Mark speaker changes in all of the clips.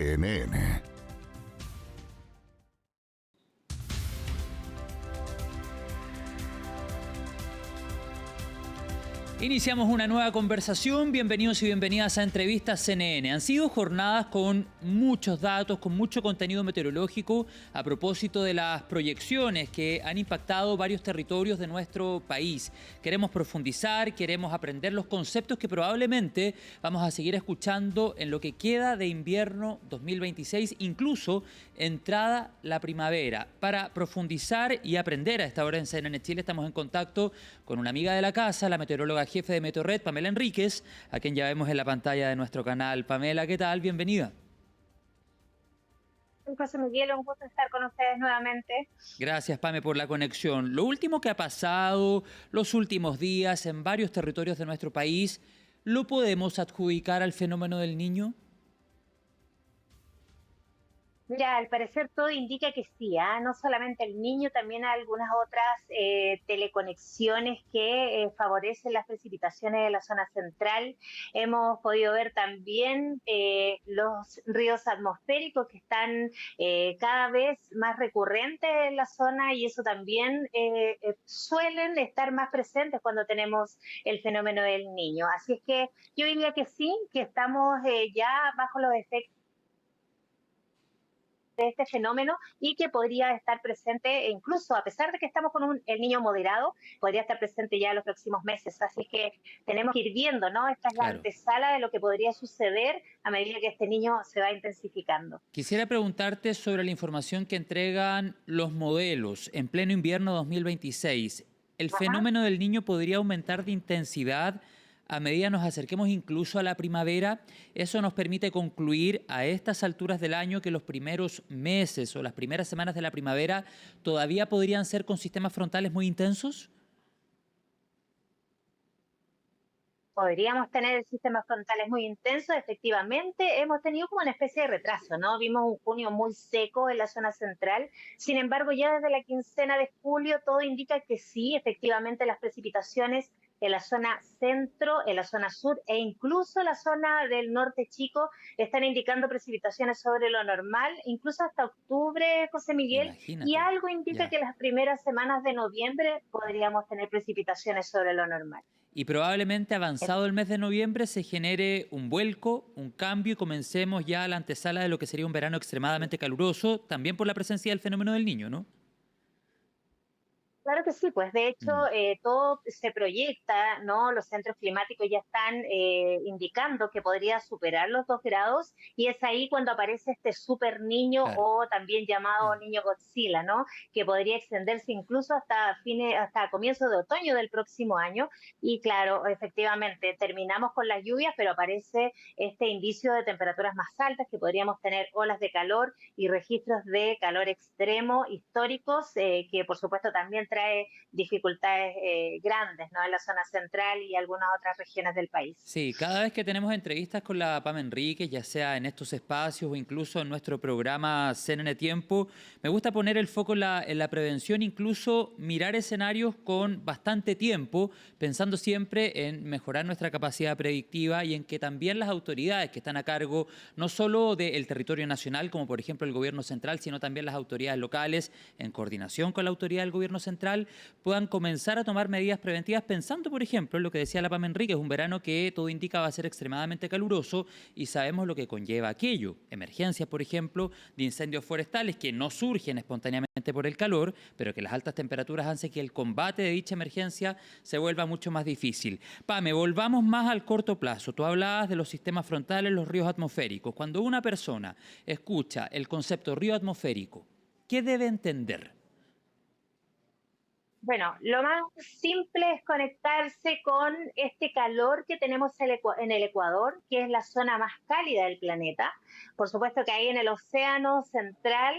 Speaker 1: CNN.
Speaker 2: Iniciamos una nueva conversación. Bienvenidos y bienvenidas a Entrevistas CNN. Han sido jornadas con muchos datos, con mucho contenido meteorológico a propósito de las proyecciones que han impactado varios territorios de nuestro país. Queremos profundizar, queremos aprender los conceptos que probablemente vamos a seguir escuchando en lo que queda de invierno 2026, incluso entrada la primavera. Para profundizar y aprender a esta hora en CNN Chile estamos en contacto con una amiga de la casa, la meteoróloga jefe de Meteorred, Pamela Enríquez, a quien ya vemos en la pantalla de nuestro canal. Pamela, ¿qué tal? Bienvenida.
Speaker 3: José Miguel, un gusto estar con ustedes nuevamente.
Speaker 2: Gracias, Pame, por la conexión. Lo último que ha pasado los últimos días en varios territorios de nuestro país, ¿lo podemos adjudicar al fenómeno del Niño?
Speaker 3: Mira, al parecer todo indica que sí, no solamente el Niño, también hay algunas otras teleconexiones que favorecen las precipitaciones de la zona central. Hemos podido ver también los ríos atmosféricos que están cada vez más recurrentes en la zona y eso también suelen estar más presentes cuando tenemos el fenómeno del Niño. Así es que yo diría que sí, que estamos ya bajo los efectos de este fenómeno y que podría estar presente, e incluso a pesar de que estamos con el Niño moderado, podría estar presente ya en los próximos meses. Así que tenemos que ir viendo, ¿no? Esta es la
Speaker 2: Claro.
Speaker 3: antesala de lo que podría suceder a medida que este Niño se va intensificando.
Speaker 2: Quisiera preguntarte sobre la información que entregan los modelos en pleno invierno 2026. ¿El
Speaker 3: Ajá.
Speaker 2: fenómeno del Niño podría aumentar de intensidad a medida nos acerquemos incluso a la primavera? Eso nos permite concluir a estas alturas del año que los primeros meses o las primeras semanas de la primavera todavía podrían ser con sistemas frontales muy intensos.
Speaker 3: Podríamos tener sistemas frontales muy intensos, efectivamente. Hemos tenido como una especie de retraso, ¿no? Vimos un junio muy seco en la zona central. Sin embargo, ya desde la quincena de julio todo indica que sí, efectivamente las precipitaciones en la zona centro, en la zona sur e incluso la zona del norte chico están indicando precipitaciones sobre lo normal, incluso hasta octubre, José Miguel, y
Speaker 2: Imagínate,
Speaker 3: algo indica
Speaker 2: ya.
Speaker 3: que las primeras semanas de noviembre podríamos tener precipitaciones sobre lo normal.
Speaker 2: Y probablemente avanzado el mes de noviembre se genere un vuelco, un cambio y comencemos ya a la antesala de lo que sería un verano extremadamente caluroso, también por la presencia del fenómeno del Niño, ¿no?
Speaker 3: Claro que sí, pues de hecho
Speaker 2: Mm,
Speaker 3: todo se proyecta, ¿no? Los centros climáticos ya están indicando que podría superar los 2 grados y es ahí cuando aparece este super niño
Speaker 2: claro.
Speaker 3: o también llamado niño Godzilla, ¿no? Que podría extenderse incluso hasta hasta comienzos de otoño del próximo año y claro, efectivamente terminamos con las lluvias, pero aparece este indicio de temperaturas más altas que podríamos tener olas de calor y registros de calor extremo históricos que por supuesto también trae dificultades grandes, ¿no? En la zona central y algunas otras regiones del país.
Speaker 2: Sí, cada vez que tenemos entrevistas con la Pam Enríquez, ya sea en estos espacios o incluso en nuestro programa CNN Tiempo, me gusta poner el foco en la prevención, incluso mirar escenarios con bastante tiempo, pensando siempre en mejorar nuestra capacidad predictiva y en que también las autoridades que están a cargo no solo del territorio nacional, como por ejemplo el gobierno central, sino también las autoridades locales, en coordinación con la autoridad del gobierno central, puedan comenzar a tomar medidas preventivas pensando, por ejemplo, en lo que decía la Pam Enríquez, un verano que todo indica va a ser extremadamente caluroso y sabemos lo que conlleva aquello. Emergencias, por ejemplo, de incendios forestales que no surgen espontáneamente por el calor, pero que las altas temperaturas hacen que el combate de dicha emergencia se vuelva mucho más difícil. Pame, volvamos más al corto plazo. Tú hablabas de los sistemas frontales, los ríos atmosféricos. Cuando una persona escucha el concepto río atmosférico, ¿qué debe entender?
Speaker 3: Bueno, lo más simple es conectarse con este calor que tenemos en el Ecuador, que es la zona más cálida del planeta. Por supuesto que ahí en el océano central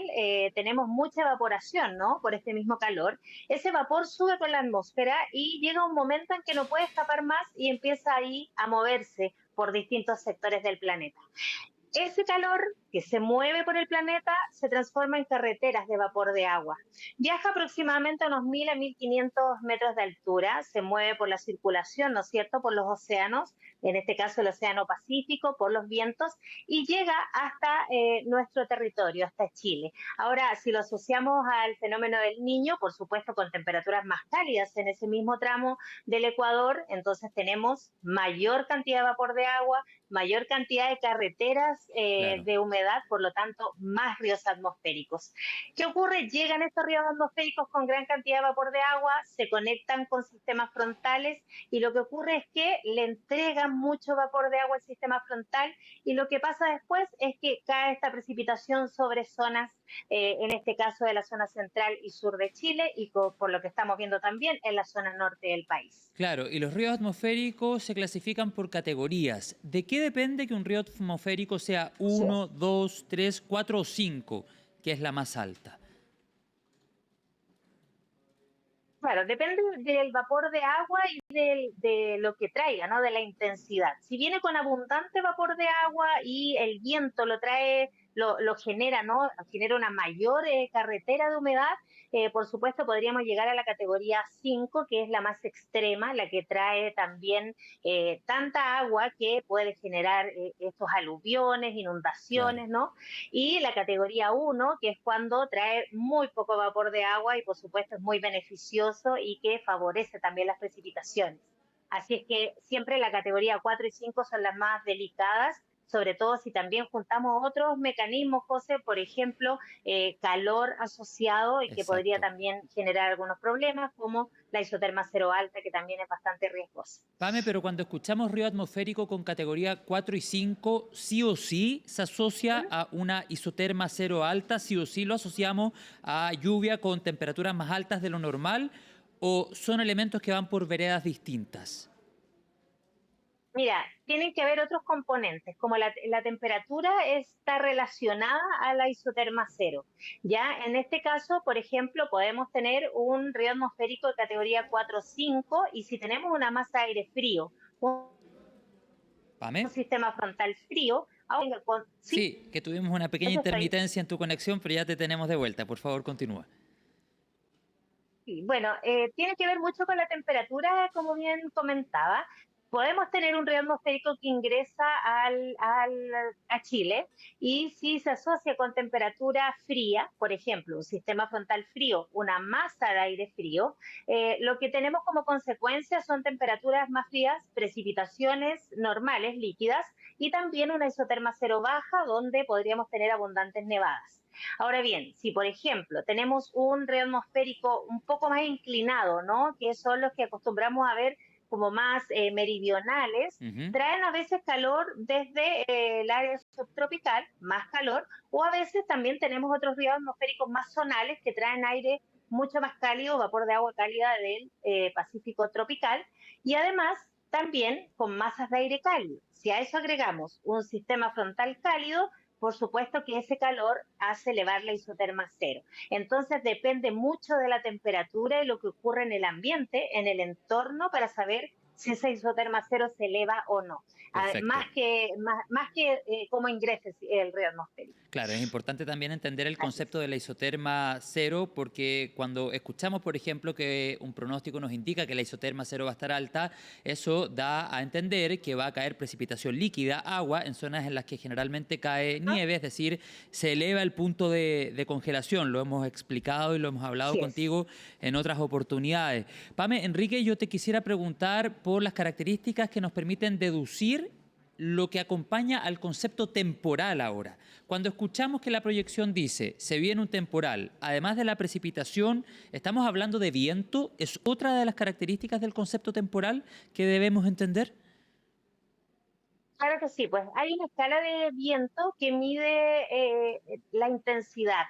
Speaker 3: tenemos mucha evaporación, ¿no? Por este mismo calor. Ese vapor sube con la atmósfera y llega un momento en que no puede escapar más y empieza ahí a moverse por distintos sectores del planeta. Ese calor que se mueve por el planeta se transforma en carreteras de vapor de agua. Viaja aproximadamente a unos 1000 a 1500 metros de altura, se mueve por la circulación, ¿no es cierto?, por los océanos, en este caso el Océano Pacífico, por los vientos, y llega hasta nuestro territorio, hasta Chile. Ahora, si lo asociamos al fenómeno del Niño, por supuesto con temperaturas más cálidas en ese mismo tramo del Ecuador, entonces tenemos mayor cantidad de vapor de agua, mayor cantidad de carreteras
Speaker 2: Claro.
Speaker 3: de humedad, por lo tanto, más ríos atmosféricos. ¿Qué ocurre? Llegan estos ríos atmosféricos con gran cantidad de vapor de agua, se conectan con sistemas frontales y lo que ocurre es que le entregan mucho vapor de agua al sistema frontal y lo que pasa después es que cae esta precipitación sobre zonas, en este caso de la zona central y sur de Chile y por lo que estamos viendo también en la zona norte del país.
Speaker 2: Claro, y los ríos atmosféricos se clasifican por categorías. ¿De qué depende que un río atmosférico sea
Speaker 3: Así
Speaker 2: uno,
Speaker 3: es.
Speaker 2: 2, 3, 4 o 5, que es la más alta?
Speaker 3: Claro, depende del vapor de agua y de lo que traiga, ¿no? De la intensidad. Si viene con abundante vapor de agua y el viento lo trae, lo genera, ¿no? Genera una mayor carretera de humedad, por supuesto podríamos llegar a la categoría 5, que es la más extrema, la que trae también tanta agua que puede generar estos aluviones,
Speaker 2: Claro.
Speaker 3: inundaciones, ¿no? Y la categoría 1, que es cuando trae muy poco vapor de agua y por supuesto es muy beneficioso y que favorece también las precipitaciones. Así es que siempre la categoría 4 y 5 son las más delicadas, sobre todo si también juntamos otros mecanismos, José, por ejemplo, calor asociado y que podría
Speaker 2: Exacto.
Speaker 3: también generar algunos problemas, como la isoterma cero alta, que también es bastante riesgosa.
Speaker 2: Pame, pero cuando escuchamos río atmosférico con categoría 4 y 5, sí o sí se asocia
Speaker 3: ¿Mm?
Speaker 2: a una isoterma cero alta, sí o sí lo asociamos a lluvia con temperaturas más altas de lo normal, o son elementos que van por veredas distintas.
Speaker 3: Mira, tienen que haber otros componentes, como la temperatura está relacionada a la isoterma cero. Ya en este caso, por ejemplo, podemos tener un río atmosférico de categoría 4 o 5 y si tenemos una masa de aire frío, un
Speaker 2: Pame.
Speaker 3: sistema frontal frío, sí,
Speaker 2: Sí, que tuvimos una pequeña
Speaker 3: eso estoy.
Speaker 2: intermitencia en tu conexión, pero ya te tenemos de vuelta. Por favor, continúa.
Speaker 3: Sí, bueno, tiene que ver mucho con la temperatura, como bien comentaba. Podemos tener un río atmosférico que ingresa a Chile y si se asocia con temperatura fría, por ejemplo, un sistema frontal frío, una masa de aire frío, lo que tenemos como consecuencia son temperaturas más frías, precipitaciones normales, líquidas, y también una isoterma cero baja, donde podríamos tener abundantes nevadas. Ahora bien, si por ejemplo tenemos un río atmosférico un poco más inclinado, ¿no? Que son los que acostumbramos a ver como más meridionales,
Speaker 2: Ujú.
Speaker 3: traen a veces calor desde el área subtropical, más calor, o a veces también tenemos otros ríos atmosféricos más zonales que traen aire mucho más cálido, vapor de agua cálida del Pacífico tropical, y además también con masas de aire cálido. Si a eso agregamos un sistema frontal cálido, por supuesto que ese calor hace elevar la isoterma cero. Entonces depende mucho de la temperatura y lo que ocurre en el ambiente, en el entorno, para saber si esa isoterma cero se eleva o no.
Speaker 2: Perfecto.
Speaker 3: Más que cómo ingrese el río atmosférico.
Speaker 2: Claro, es importante también entender el
Speaker 3: Así
Speaker 2: concepto
Speaker 3: es.
Speaker 2: de la isoterma cero, porque cuando escuchamos, por ejemplo, que un pronóstico nos indica que la isoterma cero va a estar alta, eso da a entender que va a caer precipitación líquida, agua, en zonas en las que generalmente cae
Speaker 3: ¿No?
Speaker 2: nieve, es decir, se eleva el punto de congelación. Lo hemos explicado y lo hemos hablado
Speaker 3: Así es.
Speaker 2: contigo en otras oportunidades. Pame, Enrique, yo te quisiera preguntar por las características que nos permiten deducir lo que acompaña al concepto temporal ahora. Cuando escuchamos que la proyección dice se viene un temporal, además de la precipitación, estamos hablando de viento, ¿es otra de las características del concepto temporal que debemos entender?
Speaker 3: Claro que sí, pues hay una escala de viento que mide la intensidad.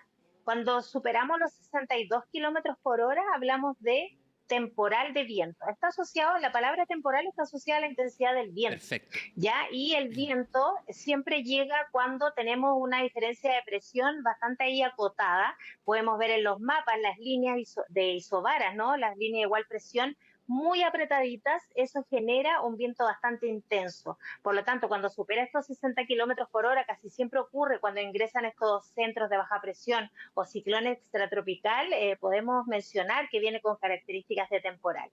Speaker 3: Cuando superamos los 62 kilómetros por hora, hablamos de temporal de viento. Está asociado, la palabra temporal está asociada a la intensidad del viento,
Speaker 2: Perfecto.
Speaker 3: ¿ya? Y el viento siempre llega cuando tenemos una diferencia de presión bastante ahí acotada. Podemos ver en los mapas las líneas de isobaras, ¿no? Las líneas de igual presión muy apretaditas, eso genera un viento bastante intenso. Por lo tanto, cuando supera estos 60 kilómetros por hora, casi siempre ocurre cuando ingresan estos centros de baja presión o ciclón extratropical, podemos mencionar que viene con características de temporal.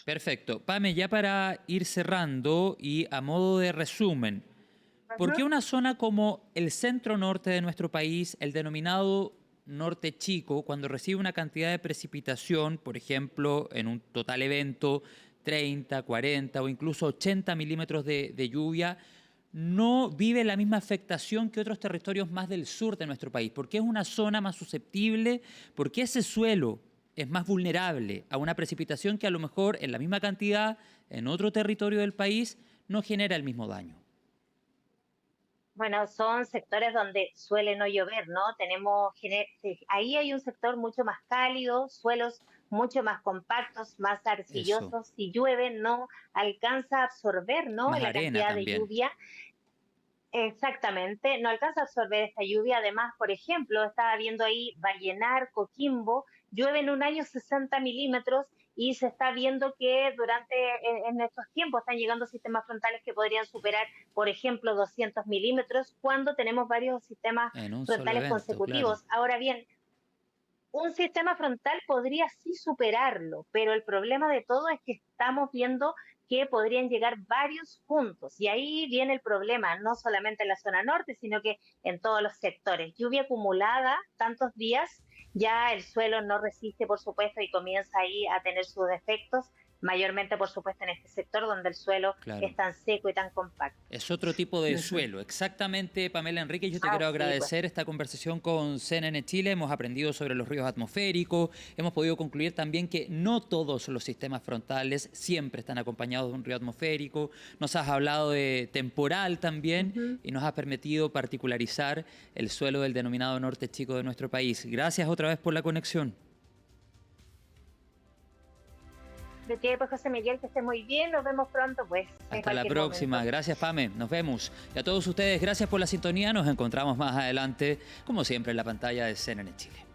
Speaker 2: Perfecto. Pame, ya para ir cerrando y a modo de resumen, ¿por qué una zona como el centro norte de nuestro país, el denominado norte chico, cuando recibe una cantidad de precipitación, por ejemplo, en un total evento, 30, 40 o incluso 80 milímetros de lluvia, no vive la misma afectación que otros territorios más del sur de nuestro país? ¿Por qué es una zona más susceptible? ¿Por qué ese suelo es más vulnerable a una precipitación que a lo mejor en la misma cantidad en otro territorio del país no genera el mismo daño?
Speaker 3: Bueno, son sectores donde suele no llover, ¿no? Ahí hay un sector mucho más cálido, suelos mucho más compactos, más
Speaker 2: Eso.
Speaker 3: arcillosos. Si llueve, no alcanza a absorber, ¿no?
Speaker 2: Más
Speaker 3: La
Speaker 2: arena
Speaker 3: cantidad de
Speaker 2: también.
Speaker 3: lluvia. Exactamente, no alcanza a absorber esta lluvia. Además, por ejemplo, estaba viendo ahí Vallenar, Coquimbo, llueve en un año 60 milímetros y se está viendo que en estos tiempos están llegando sistemas frontales que podrían superar, por ejemplo, 200 milímetros cuando tenemos varios sistemas
Speaker 2: En un solo
Speaker 3: frontales
Speaker 2: evento, claro.
Speaker 3: consecutivos. Ahora bien, un sistema frontal podría sí superarlo, pero el problema de todo es que estamos viendo que podrían llegar varios juntos. Y ahí viene el problema, no solamente en la zona norte, sino que en todos los sectores. Lluvia acumulada tantos días, ya el suelo no resiste, por supuesto, y comienza ahí a tener sus defectos, mayormente, por supuesto, en este sector donde el suelo
Speaker 2: Claro.
Speaker 3: es tan seco y tan compacto.
Speaker 2: Es otro tipo de
Speaker 3: Ujú.
Speaker 2: suelo. Exactamente, Pamela Enrique, yo te
Speaker 3: Ah,
Speaker 2: quiero
Speaker 3: sí, pues.
Speaker 2: agradecer esta conversación con CNN Chile. Hemos aprendido sobre los ríos atmosféricos. Hemos podido concluir también que no todos los sistemas frontales siempre están acompañados de un río atmosférico. Nos has hablado de temporal también
Speaker 3: Ujú.
Speaker 2: y nos has permitido particularizar el suelo del denominado norte chico de nuestro país. Gracias otra vez por la conexión.
Speaker 3: De que, pues, José Miguel, que esté muy bien, nos vemos pronto, pues, en
Speaker 2: Hasta la
Speaker 3: cualquier
Speaker 2: próxima.
Speaker 3: momento.
Speaker 2: Gracias, Pame. Nos vemos. Y a todos ustedes, gracias por la sintonía. Nos encontramos más adelante, como siempre, en la pantalla de CNN Chile.